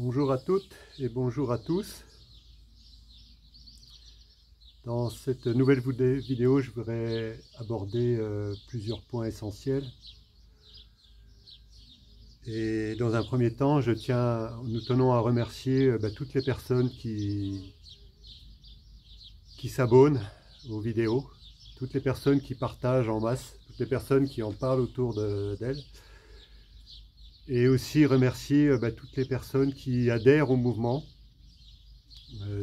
Bonjour à toutes et bonjour à tous. Dans cette nouvelle vidéo, je voudrais aborder plusieurs points essentiels. Et dans un premier temps, nous tenons à remercier toutes les personnes qui s'abonnent aux vidéos, toutes les personnes qui partagent en masse, toutes les personnes qui en parlent autour d'elles. Et aussi remercier toutes les personnes qui adhèrent au mouvement,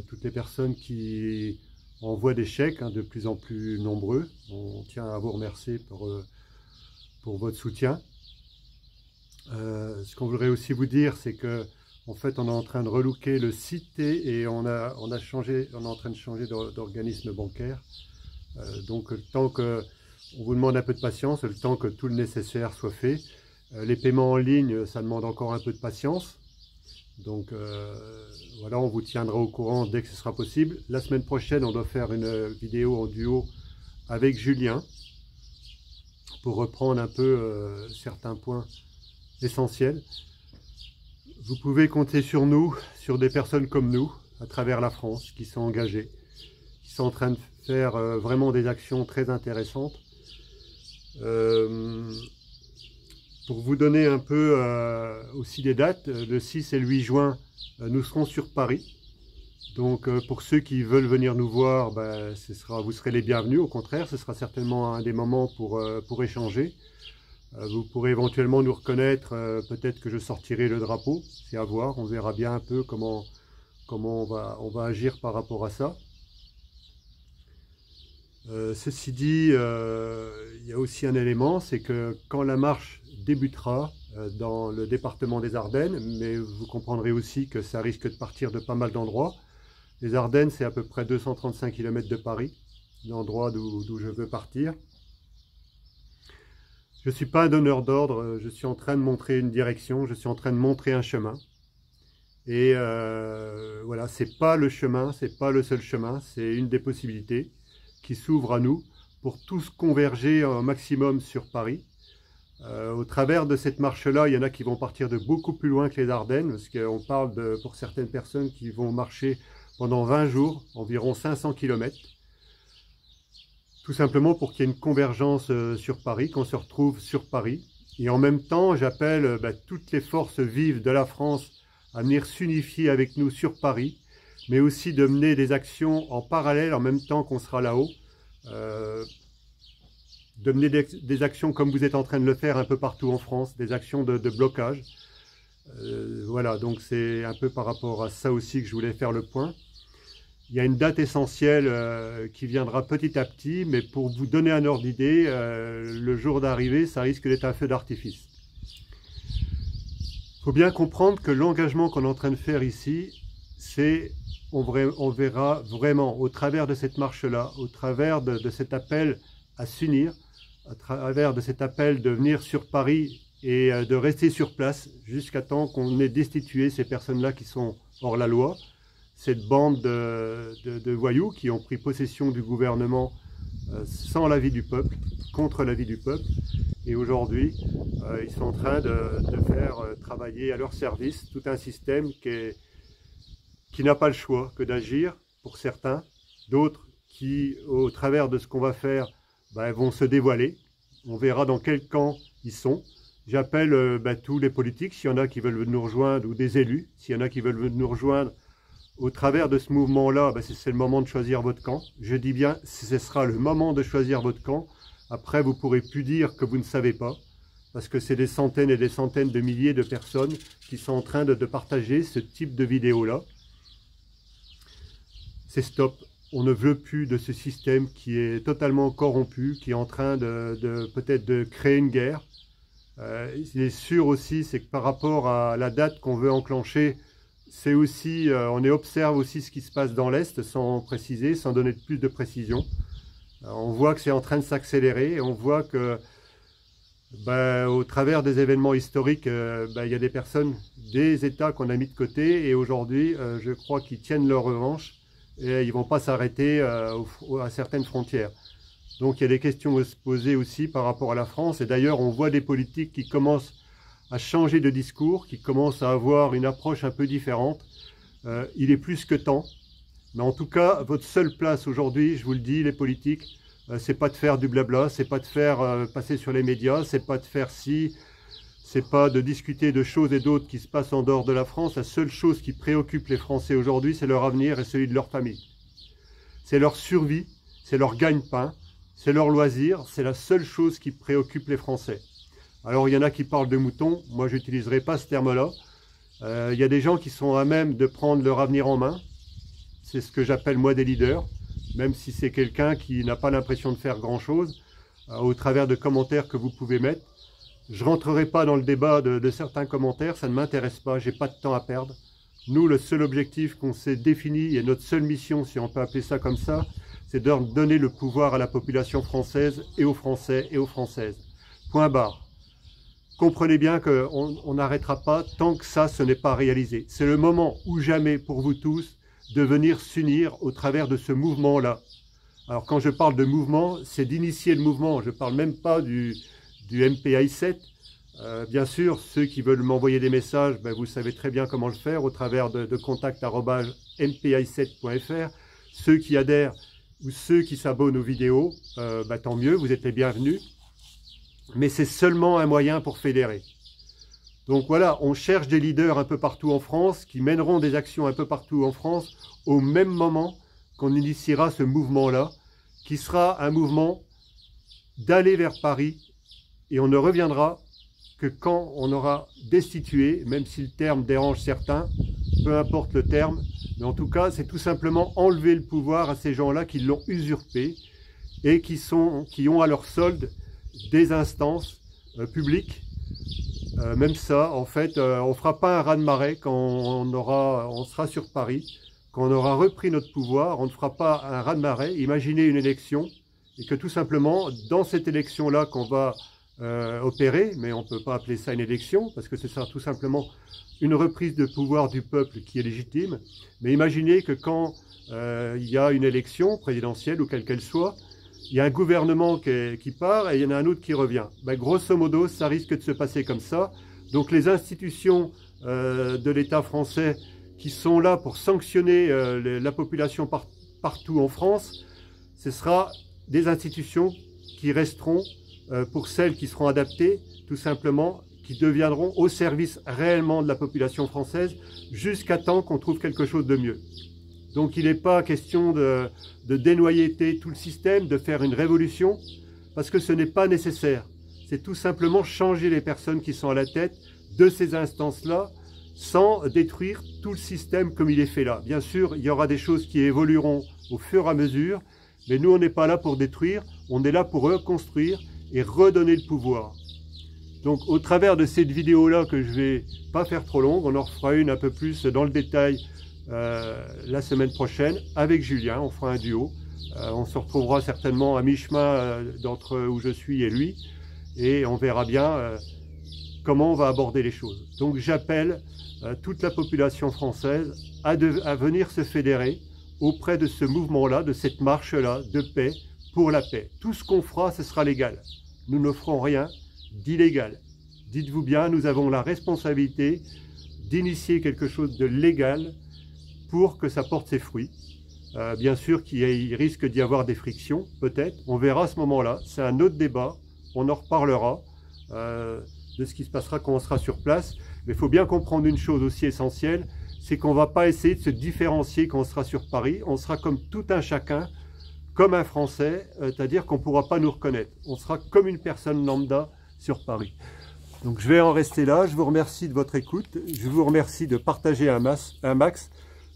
toutes les personnes qui envoient des chèques, de plus en plus nombreux. On tient à vous remercier pour votre soutien. Ce qu'on voudrait aussi vous dire, c'est que en fait, on est en train de relooker le site et on est en train de changer d'organisme bancaire. Donc, le temps que on vous demande un peu de patience, le temps que tout le nécessaire soit fait. Les paiements en ligne, ça demande encore un peu de patience. Donc voilà, on vous tiendra au courant dès que ce sera possible. La semaine prochaine, on doit faire une vidéo en duo avec Julien pour reprendre un peu certains points essentiels. Vous pouvez compter sur nous, sur des personnes comme nous, à travers la France, qui sont engagées, qui sont en train de faire vraiment des actions très intéressantes. Pour vous donner un peu aussi des dates, le 6 et le 8 juin, nous serons sur Paris. Donc pour ceux qui veulent venir nous voir, vous serez les bienvenus. Au contraire, ce sera certainement un des moments pour échanger. Vous pourrez éventuellement nous reconnaître, peut-être que je sortirai le drapeau, c'est à voir. On verra bien un peu comment on va agir par rapport à ça. Ceci dit, il y a aussi un élément, c'est que quand la marche débutera dans le département des Ardennes, mais vous comprendrez aussi que ça risque de partir de pas mal d'endroits. Les Ardennes, c'est à peu près 235 km de Paris, l'endroit d'où je veux partir. Je ne suis pas un donneur d'ordre, je suis en train de montrer une direction, je suis en train de montrer un chemin. Et voilà, c'est pas le chemin, c'est pas le seul chemin, c'est une des possibilités qui s'ouvre à nous pour tous converger au maximum sur Paris. Au travers de cette marche-là, il y en a qui vont partir de beaucoup plus loin que les Ardennes, parce qu'on parle pour certaines personnes qui vont marcher pendant 20 jours, environ 500 km. Tout simplement pour qu'il y ait une convergence sur Paris, qu'on se retrouve sur Paris. Et en même temps, j'appelle toutes les forces vives de la France à venir s'unifier avec nous sur Paris, mais aussi de mener des actions en parallèle en même temps qu'on sera là-haut. De mener des actions comme vous êtes en train de le faire un peu partout en France, des actions de blocage. Voilà, donc c'est un peu par rapport à ça aussi que je voulais faire le point. Il y a une date essentielle qui viendra petit à petit, mais pour vous donner un ordre d'idée, le jour d'arrivée, ça risque d'être un feu d'artifice. Il faut bien comprendre que l'engagement qu'on est en train de faire ici, c'est on verra vraiment au travers de cette marche-là, au travers de cet appel à s'unir, à travers de cet appel de venir sur Paris et de rester sur place jusqu'à temps qu'on ait destitué ces personnes-là qui sont hors la loi, cette bande de voyous qui ont pris possession du gouvernement sans l'avis du peuple, contre l'avis du peuple. Et aujourd'hui, ils sont en train de faire travailler à leur service tout un système qui n'a pas le choix que d'agir pour certains, d'autres qui, au travers de ce qu'on va faire, vont se dévoiler. On verra dans quel camp ils sont. J'appelle tous les politiques, s'il y en a qui veulent nous rejoindre, ou des élus, s'il y en a qui veulent nous rejoindre au travers de ce mouvement-là, c'est le moment de choisir votre camp. Je dis bien, ce sera le moment de choisir votre camp. Après, vous ne pourrez plus dire que vous ne savez pas, parce que c'est des centaines et des centaines de milliers de personnes qui sont en train de partager ce type de vidéo-là. C'est stop. On ne veut plus de ce système qui est totalement corrompu, qui est en train peut-être de créer une guerre. Il est sûr aussi, c'est que par rapport à la date qu'on veut enclencher, c'est aussi, on observe aussi ce qui se passe dans l'Est, sans préciser, sans donner plus de précision. On voit que c'est en train de s'accélérer, on voit que au travers des événements historiques, il y a des personnes, des États qu'on a mis de côté, et aujourd'hui, je crois qu'ils tiennent leur revanche. Et ils ne vont pas s'arrêter à certaines frontières. Donc il y a des questions à se poser aussi par rapport à la France. Et d'ailleurs, on voit des politiques qui commencent à changer de discours, qui commence à avoir une approche un peu différente. Il est plus que temps. Mais en tout cas, votre seule place aujourd'hui, je vous le dis, les politiques, c'est pas de faire du blabla, c'est pas de faire passer sur les médias, c'est pas de faire ci, c'est pas de discuter de choses et d'autres qui se passent en dehors de la France. La seule chose qui préoccupe les Français aujourd'hui, c'est leur avenir et celui de leur famille. C'est leur survie, c'est leur gagne-pain, c'est leur loisir, c'est la seule chose qui préoccupe les Français. Alors il y en a qui parlent de moutons, moi je n'utiliserai pas ce terme-là. Il y a des gens qui sont à même de prendre leur avenir en main. C'est ce que j'appelle moi des leaders, même si c'est quelqu'un qui n'a pas l'impression de faire grand-chose, au travers de commentaires que vous pouvez mettre. Je ne rentrerai pas dans le débat de certains commentaires, ça ne m'intéresse pas, j'ai pas de temps à perdre. Nous, le seul objectif qu'on s'est défini, et notre seule mission, si on peut appeler ça comme ça, c'est de donner le pouvoir à la population française et aux Français et aux Françaises. Point barre. Comprenez bien qu'on n'arrêtera pas tant que ça, ce n'est pas réalisé. C'est le moment ou jamais pour vous tous de venir s'unir au travers de ce mouvement-là. Alors quand je parle de mouvement, c'est d'initier le mouvement. Je ne parle même pas du MPI7. Bien sûr, ceux qui veulent m'envoyer des messages, ben, vous savez très bien comment le faire au travers de contact@mpi7.fr. Ceux qui adhèrent ou ceux qui s'abonnent aux vidéos, ben, tant mieux, vous êtes les bienvenus. Mais c'est seulement un moyen pour fédérer. Donc voilà, on cherche des leaders un peu partout en France qui mèneront des actions un peu partout en France au même moment qu'on initiera ce mouvement-là, qui sera un mouvement d'aller vers Paris, et on ne reviendra que quand on aura destitué, même si le terme dérange certains, peu importe le terme, mais en tout cas c'est tout simplement enlever le pouvoir à ces gens-là qui l'ont usurpé et qui ont à leur solde des instances publiques. Même ça, en fait, on ne fera pas un raz-de-marée quand on sera sur Paris, quand on aura repris notre pouvoir, on ne fera pas un raz-de-marée. Imaginez une élection et que tout simplement, dans cette élection-là qu'on va opérer, mais on ne peut pas appeler ça une élection parce que ce sera tout simplement une reprise de pouvoir du peuple qui est légitime. Mais imaginez que quand il y a une élection présidentielle ou quelle qu'elle soit, il y a un gouvernement qui part et il y en a un autre qui revient. Ben, grosso modo, ça risque de se passer comme ça. Donc les institutions de l'État français qui sont là pour sanctionner la population partout en France, ce sera des institutions qui resteront, pour celles qui seront adaptées, tout simplement, qui deviendront au service réellement de la population française jusqu'à temps qu'on trouve quelque chose de mieux. Donc il n'est pas question de dénoyauter tout le système, de faire une révolution, parce que ce n'est pas nécessaire. C'est tout simplement changer les personnes qui sont à la tête de ces instances-là, sans détruire tout le système comme il est fait là. Bien sûr, il y aura des choses qui évolueront au fur et à mesure, mais nous on n'est pas là pour détruire, on est là pour reconstruire et redonner le pouvoir. Donc au travers de cette vidéo-là, que je ne vais pas faire trop longue, on en refera une un peu plus dans le détail la semaine prochaine avec Julien, on fera un duo. On se retrouvera certainement à mi-chemin d'entre où je suis et lui, et on verra bien comment on va aborder les choses. Donc j'appelle toute la population française à venir se fédérer auprès de ce mouvement-là, de cette marche-là de paix pour la paix. Tout ce qu'on fera, ce sera légal. Nous ne ferons rien d'illégal. Dites-vous bien, nous avons la responsabilité d'initier quelque chose de légal pour que ça porte ses fruits. Bien sûr qu'il risque d'y avoir des frictions, peut-être. On verra à ce moment-là. C'est un autre débat. On en reparlera de ce qui se passera quand on sera sur place. Mais il faut bien comprendre une chose aussi essentielle, c'est qu'on ne va pas essayer de se différencier quand on sera sur Paris. On sera comme tout un chacun, comme un Français, c'est-à-dire qu'on ne pourra pas nous reconnaître. On sera comme une personne lambda sur Paris. Donc je vais en rester là. Je vous remercie de votre écoute. Je vous remercie de partager un max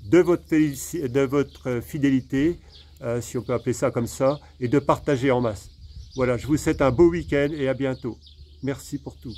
de votre fidélité, si on peut appeler ça comme ça, et de partager en masse. Voilà, je vous souhaite un beau week-end et à bientôt. Merci pour tout.